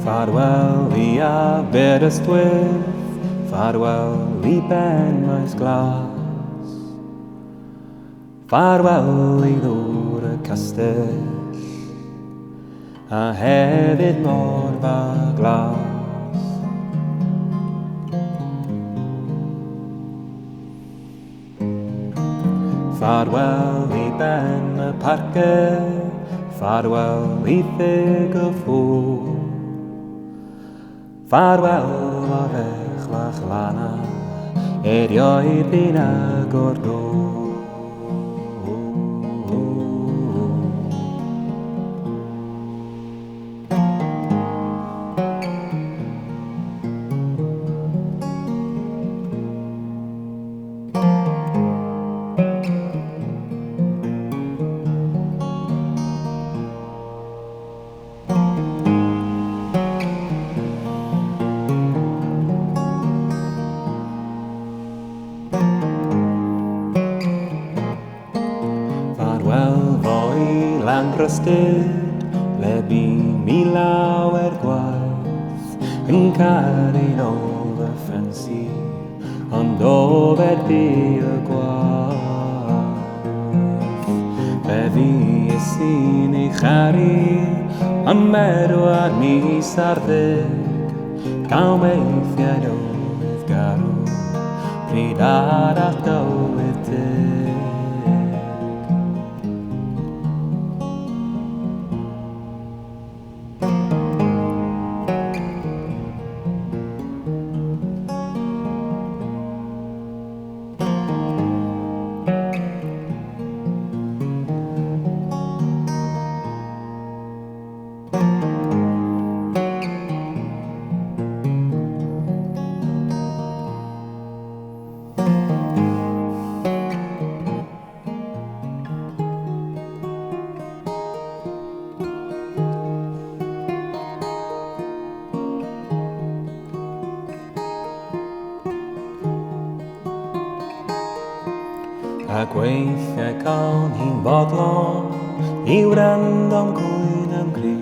Ffarwel I Aberystwyth, ffarwel I ben maes glas. Ffarwel I ddŵr y castell, a hefyd mor fa glas. Ffarwel I ben y parcau, ffarwel I ffig y ffŵr. Ffarwel o fechlach lana, erioed fi'n agor dŵr. Le bu mi lawer gwaith yn cael ôl y ffensi, ond o ferdi y gwaith. Fe fi ysyn ei chari am 4 mis ar 10, gael meithiau newydd garw, pryd arall dywydd deg. A gweithiau cael hi'n bodlon I wrand am gwyn am gri,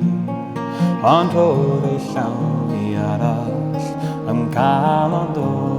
ond o'r ei llawn I arall am cael ond o'r